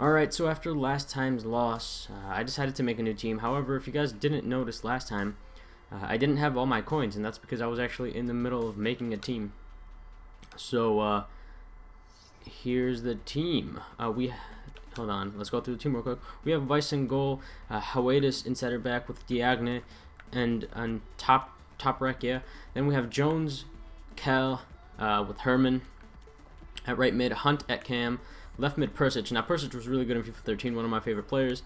Alright, so after last time's loss, I decided to make a new team. However, if you guys didn't notice last time, I didn't have all my coins, and that's because I was actually in the middle of making a team. So, here's the team. Hold on, let's go through the team real quick. We have Vice in goal, Hawadas in center back with Diagne, and on top rack, yeah. Then we have Jones, Kel, with Herman. At right mid, Hunt at cam. Left mid, Persic. Now, Persic was really good in FIFA 13, one of my favorite players.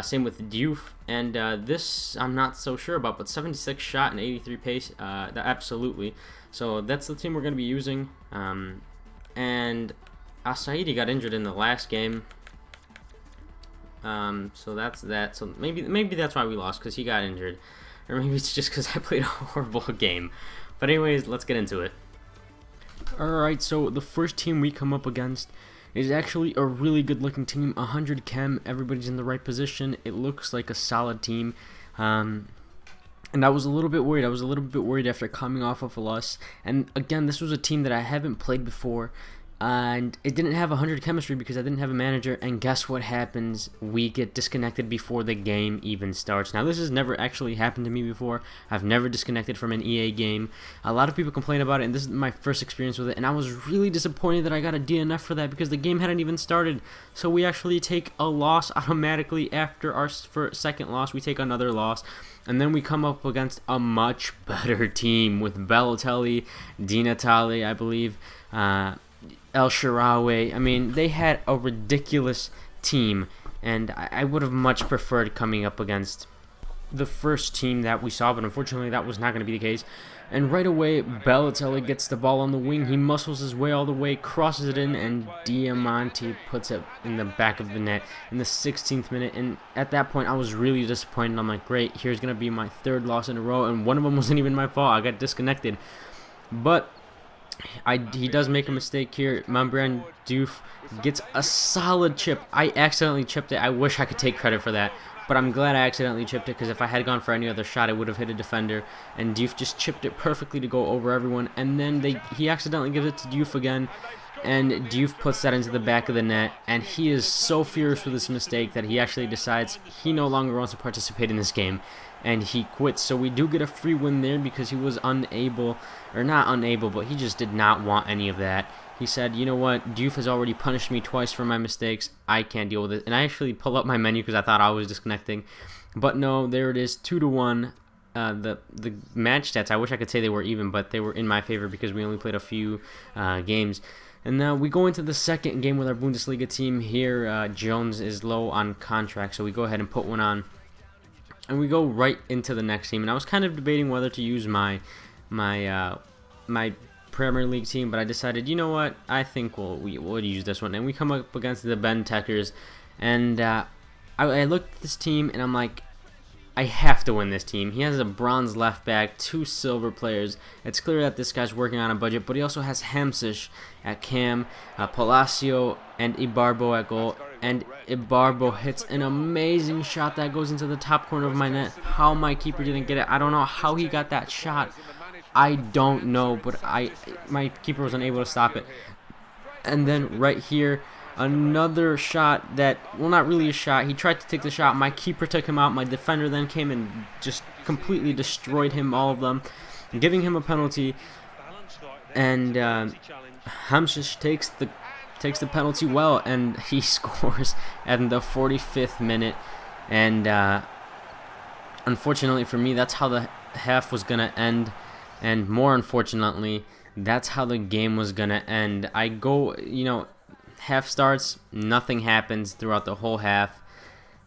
Same with Diouf. And this I'm not so sure about, but 76 shot and 83 pace, absolutely. So that's the team we're going to be using. And Asaidi got injured in the last game. So that's that. So maybe that's why we lost, because he got injured. Or maybe it's just because I played a horrible game. But anyways, let's get into it. Alright, so the first team we come up against is actually a really good looking team. 100 chem, everybody's in the right position. It looks like a solid team. And I was a little bit worried. I was a little bit worried after coming off of a loss. And again, this was a team that I haven't played before. And it didn't have 100 chemistry because I didn't have a manager. And guess what happens? We get disconnected before the game even starts. Now, this has never actually happened to me before. I've never disconnected from an EA game. A lot of people complain about it, and this is my first experience with it. And I was really disappointed that I got a DNF for that because the game hadn't even started. So we actually take a loss automatically after our second loss. We take another loss. And then we come up against a much better team with Balotelli, Di Natale, I believe, El Shaarawy. I mean, they had a ridiculous team, and I would have much preferred coming up against the first team that we saw, but unfortunately that was not going to be the case. And right away, Balotelli gets the ball on the wing. He muscles his way all the way, crosses it in, and Diamante puts it in the back of the net in the 16th minute. And at that point, I was really disappointed. I'm like, great, here's going to be my third loss in a row, and one of them wasn't even my fault. I got disconnected. But he does make a mistake here. Membran Diouf gets a solid chip. I accidentally chipped it. I wish I could take credit for that, but I'm glad I accidentally chipped it, because if I had gone for any other shot, it would have hit a defender, and Diouf just chipped it perfectly to go over everyone. And then he accidentally gives it to Diouf again, and Diouf puts that into the back of the net, and he is so furious with this mistake that he actually decides he no longer wants to participate in this game, and he quits. So we do get a free win there because he was unable, or not unable, but he just did not want any of that. He said, you know what, Diouf has already punished me twice for my mistakes. I can't deal with it. And I actually pulled up my menu because I thought I was disconnecting. But no, there it is, 2-1. The match stats, I wish I could say they were even, but they were in my favor because we only played a few games. And now we go into the second game with our Bundesliga team here. Jones is low on contract, so we go ahead and put one on. And we go right into the next team. And I was kind of debating whether to use my Premier League team, but I decided, you know what, I think we'll use this one. And we come up against the Bentekers, and I looked at this team, and I'm like, I have to win this team. He has a bronze left back, 2 silver players. It's clear that this guy's working on a budget, but he also has Hamsish at cam, Palacio, and Ibarbo at goal. And Ibarbo hits an amazing shot that goes into the top corner of my net. How my keeper didn't get it, I don't know how he got that shot. I don't know, but my keeper was unable to stop it. And then right here, another shot that, well, not really a shot. He tried to take the shot. My keeper took him out. My defender then came and just completely destroyed him, all of them, giving him a penalty. And Hamsish takes the penalty well, and he scores at the 45th minute. And unfortunately for me, that's how the half was going to end. And more unfortunately, that's how the game was going to end. I go, half starts, nothing happens throughout the whole half.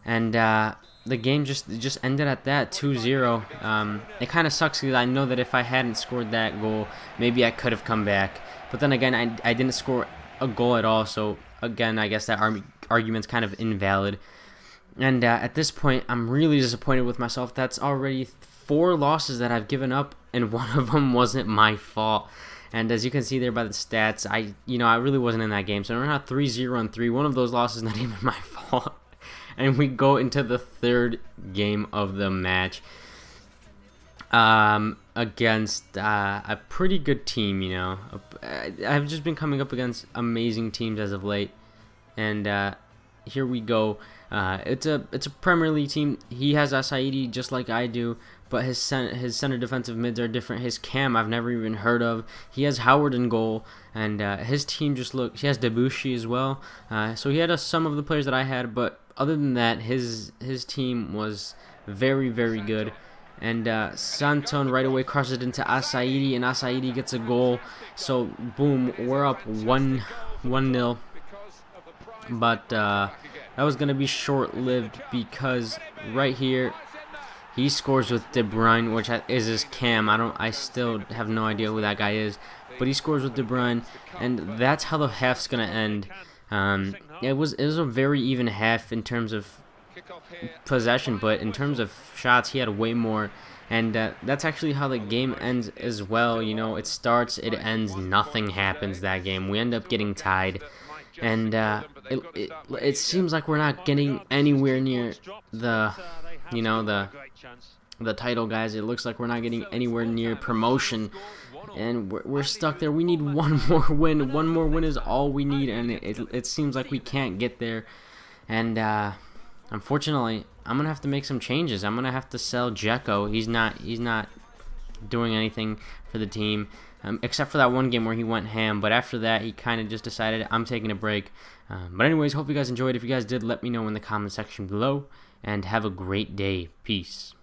And the game just ended at that, 2-0. It kind of sucks because I know that if I hadn't scored that goal, maybe I could have come back. But then again, I didn't score a goal at all. So again, I guess that argument's kind of invalid. And at this point, I'm really disappointed with myself. That's already 4 losses that I've given up, and one of them wasn't my fault. And as you can see there by the stats, I really wasn't in that game. So we're now 3-0 and 3. One of those losses not even my fault. And we go into the third game of the match against a pretty good team. I've just been coming up against amazing teams as of late, and here we go. It's a Premier League team. He has Asaidi just like I do, but his center defensive mids are different. His cam I've never even heard of. He has Howard in goal, and his team just looks. He has Debussy as well. So he had some of the players that I had, but other than that, his team was very, very good. And Santon right away crosses it into Asaidi, and Asaidi gets a goal. So boom, we're up 1-0. But that was gonna be short-lived because right here he scores with De Bruyne, which is his cam. I still have no idea who that guy is, but he scores with De Bruyne, and that's how the half's gonna end. It was a very even half in terms of possession, but in terms of shots, he had way more, and that's actually how the game ends as well. You know, it starts, it ends, nothing happens that game. We end up getting tied, and it seems like we're not getting anywhere near the title, guys. It looks like we're not getting anywhere near promotion, and we're stuck there. We need one more win. One more win is all we need, and it seems like we can't get there. And unfortunately, I'm gonna have to make some changes. I'm gonna have to sell Dzeko. He's not doing anything for the team, except for that one game where he went ham. But after that, he kind of just decided I'm taking a break. But anyways, hope you guys enjoyed. If you guys did, let me know in the comment section below, and have a great day. Peace.